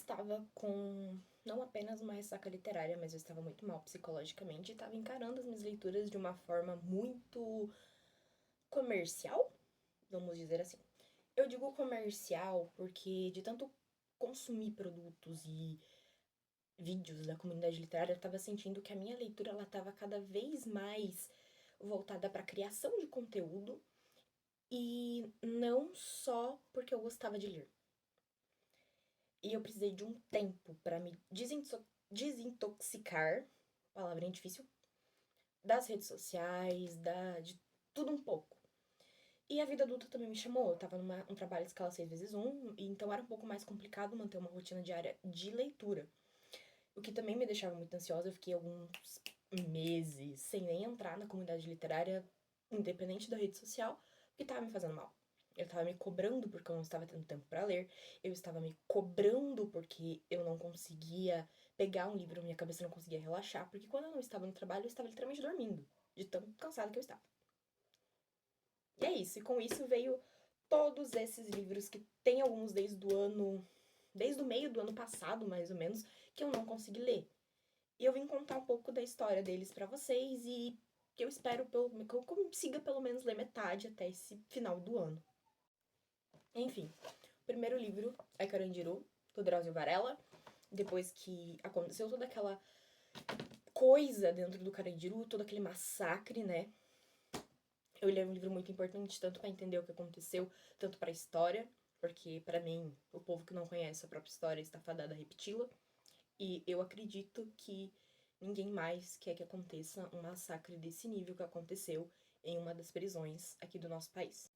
estava com não apenas uma ressaca literária, mas eu estava muito mal psicologicamente e estava encarando as minhas leituras de uma forma muito comercial, vamos dizer assim. Eu digo comercial porque de tanto consumir produtos e vídeos da comunidade literária, eu estava sentindo que a minha leitura ela estava cada vez mais voltada para a criação de conteúdo e não só porque eu gostava de ler. E eu precisei de um tempo para me desintoxicar, palavrinha difícil, das redes sociais, de tudo um pouco. E a vida adulta também me chamou. Eu tava num trabalho de escala 6x1, e então era um pouco mais complicado manter uma rotina diária de leitura. O que também me deixava muito ansiosa. Eu fiquei alguns meses sem nem entrar na comunidade literária, independente da rede social, que tava me fazendo mal. Eu tava me cobrando porque eu não estava tendo tempo para ler. Eu estava me cobrando porque eu não conseguia pegar um livro, minha cabeça não conseguia relaxar. Porque quando eu não estava no trabalho, eu estava literalmente dormindo, de tão cansada que eu estava. E é isso. E com isso veio todos esses livros que tem alguns desde o meio do ano passado, mais ou menos, que eu não consegui ler. E eu vim contar um pouco da história deles pra vocês e que eu espero que eu consiga pelo menos ler metade até esse final do ano. Enfim, o primeiro livro é Carandiru, do Drauzio Varela. Depois que aconteceu toda aquela coisa dentro do Carandiru, todo aquele massacre, né? Eu li um livro muito importante, tanto para entender o que aconteceu, tanto para a história, porque para mim, o povo que não conhece a própria história está fadado a repeti-la. E eu acredito que ninguém mais quer que aconteça um massacre desse nível que aconteceu em uma das prisões aqui do nosso país.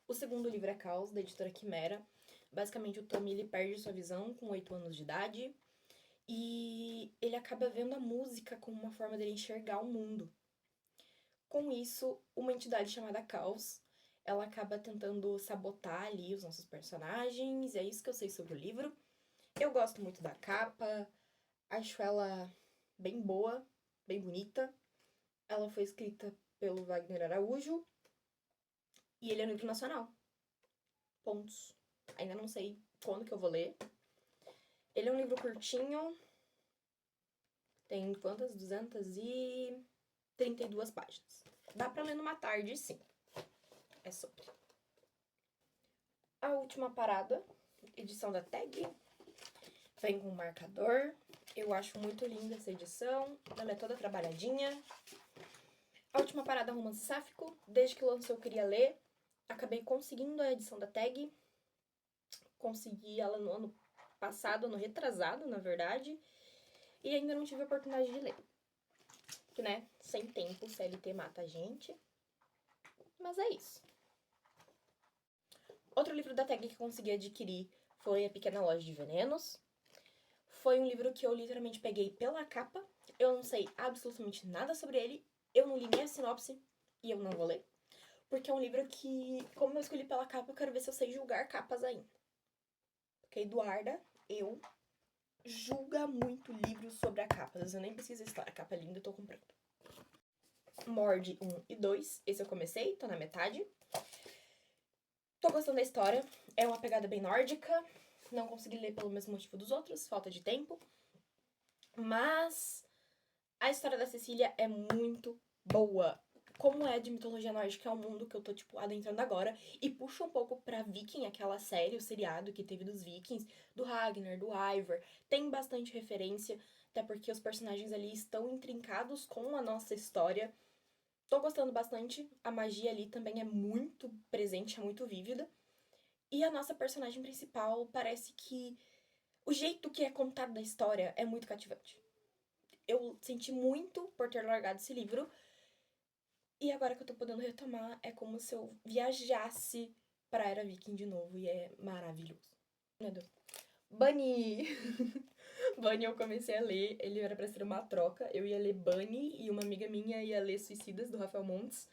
O segundo livro é Caos, da editora Quimera. Basicamente, o Tommy ele perde sua visão com 8 anos de idade e ele acaba vendo a música como uma forma dele enxergar o mundo. Com isso, uma entidade chamada Caos, ela acaba tentando sabotar ali os nossos personagens, e é isso que eu sei sobre o livro. Eu gosto muito da capa, acho ela bem boa, bem bonita. Ela foi escrita pelo Wagner Araújo e ele é um livro nacional. Pontos. Ainda não sei quando que eu vou ler. Ele é um livro curtinho. Tem quantas? 232 páginas. Dá pra ler numa tarde, sim. É sobre. A Última Parada, edição da Tag. Vem com um marcador. Eu acho muito linda essa edição. Ela é toda trabalhadinha. A Última Parada, romance sáfico. Desde que lançou eu queria ler. Acabei conseguindo a edição da Tag. Consegui ela no ano passado, ano retrasado, na verdade. E ainda não tive a oportunidade de ler. Que, né, sem tempo, o CLT mata a gente. Mas é isso. Outro livro da Tag que consegui adquirir foi A Pequena Loja de Venenos. Foi um livro que eu literalmente peguei pela capa. Eu não sei absolutamente nada sobre ele. Eu não li nem a sinopse e eu não vou ler. Porque é um livro que, como eu escolhi pela capa, eu quero ver se eu sei julgar capas ainda. Porque Eduarda, eu julga muito livros sobre a capa. Às vezes eu nem preciso da história. A capa é linda, eu tô comprando. Morde 1 e 2. Esse eu comecei, tô na metade. Tô gostando da história. É uma pegada bem nórdica. Não consegui ler pelo mesmo motivo dos outros, falta de tempo. Mas a história da Cecília é muito boa. Como é de mitologia nórdica, é um mundo que eu tô, tipo, adentrando agora. E puxa um pouco pra Viking, aquela série, o seriado que teve dos Vikings, do Ragnar, do Ivar. Tem bastante referência, até porque os personagens ali estão intrincados com a nossa história. Tô gostando bastante. A magia ali também é muito presente, é muito vívida. E a nossa personagem principal parece que o jeito que é contado da história é muito cativante. Eu senti muito por ter largado esse livro. E agora que eu tô podendo retomar, é como se eu viajasse pra Era Viking de novo. E é maravilhoso. Meu Deus. Bunny! Bunny eu comecei a ler, ele era pra ser uma troca. Eu ia ler Bunny e uma amiga minha ia ler Suicidas, do Rafael Montes.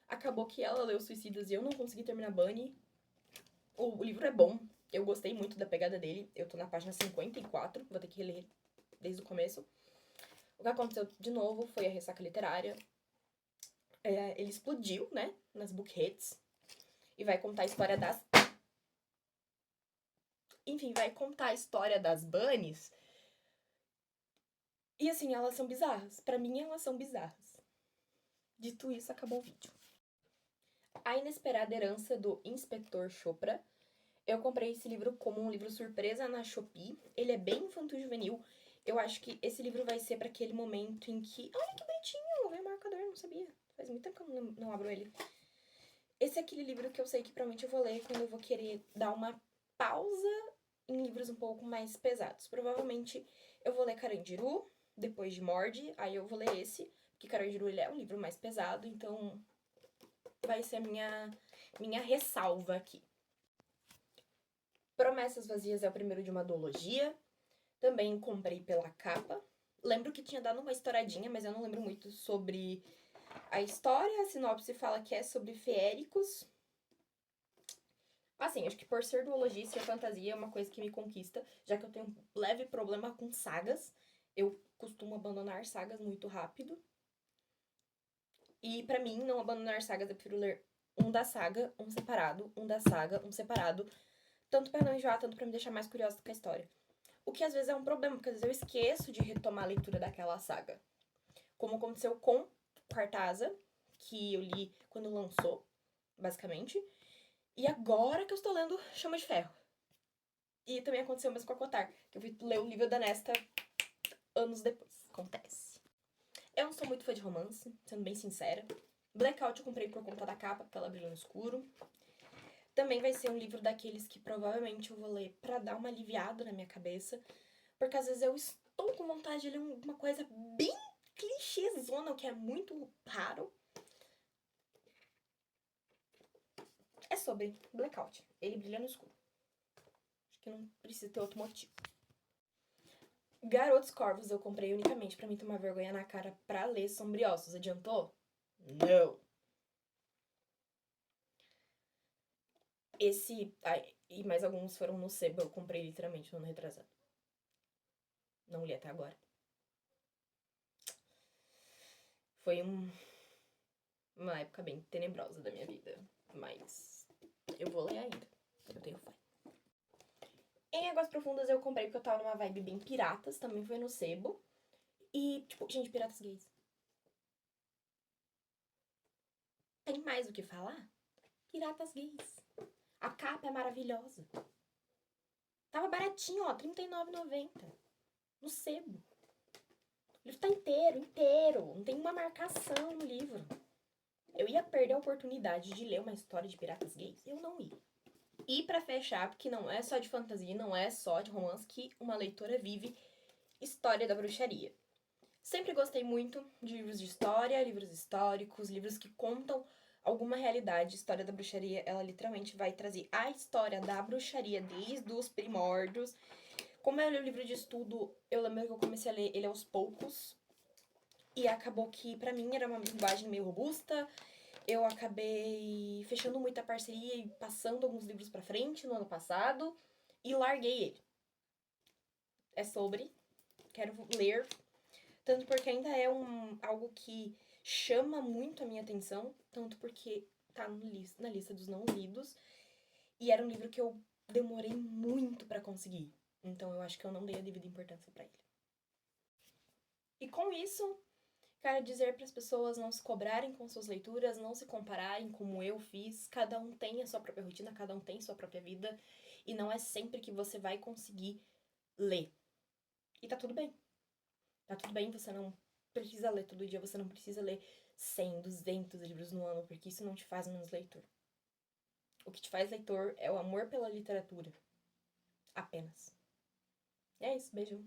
Acabou que ela leu Suicidas e eu não consegui terminar Bunny. O livro é bom, eu gostei muito da pegada dele. Eu tô na página 54, vou ter que reler desde o começo. O que aconteceu de novo foi a ressaca literária. Ele explodiu, né, nas book hits. E vai contar a história das enfim, vai contar a história das bunnies. E assim, elas são bizarras. Pra mim, elas são bizarras. Dito isso, acabou o vídeo. A Inesperada Herança do Inspetor Chopra. Eu comprei esse livro como um livro surpresa na Shopee. Ele é bem infanto-juvenil. Eu acho que esse livro vai ser pra aquele momento em que... Olha que bonitinho! Veio o marcador, não sabia. Faz muito tempo que eu não abro ele. Esse é aquele livro que eu sei que provavelmente eu vou ler quando eu vou querer dar uma pausa em livros um pouco mais pesados. Provavelmente eu vou ler Carandiru, depois de Morde, aí eu vou ler esse, porque Carandiru ele é um livro mais pesado, então vai ser a minha ressalva aqui. Promessas Vazias é o primeiro de uma duologia. Também comprei pela capa. Lembro que tinha dado uma estouradinha, mas eu não lembro muito sobre a história. A sinopse fala que é sobre feéricos. Assim, acho que por ser duologia e ser fantasia é uma coisa que me conquista, já que eu tenho um leve problema com sagas. Eu costumo abandonar sagas muito rápido. E pra mim, não abandonar sagas, eu prefiro ler um da saga, um separado, um da saga, um separado. Tanto pra não enjoar, tanto pra me deixar mais curiosa com a história. O que às vezes é um problema, porque às vezes eu esqueço de retomar a leitura daquela saga. Como aconteceu com Quartaza, que eu li quando lançou, basicamente. E agora que eu estou lendo Chama de Ferro. E também aconteceu mesmo com a Cotar, que eu fui ler o livro da Nesta anos depois. Acontece. Eu não sou muito fã de romance, sendo bem sincera. Blackout eu comprei por conta da capa, porque ela brilha no escuro. Também vai ser um livro daqueles que provavelmente eu vou ler pra dar uma aliviada na minha cabeça. Porque às vezes eu estou com vontade de ler uma coisa bem clichêzona, o que é muito raro. É sobre Blackout. Ele brilha no escuro. Acho que não precisa ter outro motivo. Garotos Corvos eu comprei unicamente pra mim tomar vergonha na cara pra ler Sombriossos. Adiantou? Não. Esse... e mais alguns foram no sebo. Eu comprei literalmente no ano retrasado. Não li até agora. Foi uma época bem tenebrosa da minha vida. Mas eu vou ler ainda. Eu tenho fé. Em Águas Profundas eu comprei porque eu tava numa vibe bem piratas. Também foi no sebo. E, tipo, gente, piratas gays. Tem mais o que falar? Piratas gays. A capa é maravilhosa. Tava baratinho, ó, R$39,90. No sebo. O livro tá inteiro. Não tem uma marcação no livro. Eu ia perder a oportunidade de ler uma história de piratas gays? Eu não ia. E pra fechar, porque não é só de fantasia, não é só de romance que uma leitora vive, História da Bruxaria. Sempre gostei muito de livros de história, livros históricos, livros que contam alguma realidade. História da Bruxaria, ela literalmente vai trazer a história da bruxaria desde os primórdios. Como é o livro de estudo, eu lembro que eu comecei a ler ele aos poucos. E acabou que, pra mim, era uma linguagem meio robusta. Eu acabei fechando muita parceria e passando alguns livros pra frente no ano passado. E larguei ele. É sobre... Quero ler. Tanto porque ainda é algo que chama muito a minha atenção. Tanto porque tá na lista dos não lidos. E era um livro que eu demorei muito pra conseguir. Então eu acho que eu não dei a devida importância pra ele. E com isso, quero dizer para as pessoas não se cobrarem com suas leituras, não se compararem como eu fiz. Cada um tem a sua própria rotina, cada um tem sua própria vida. E não é sempre que você vai conseguir ler. E tá tudo bem. Tá tudo bem, você não precisa ler todo dia, você não precisa ler 100, 200 livros no ano, porque isso não te faz menos leitor. O que te faz leitor é o amor pela literatura. Apenas. É isso, beijo.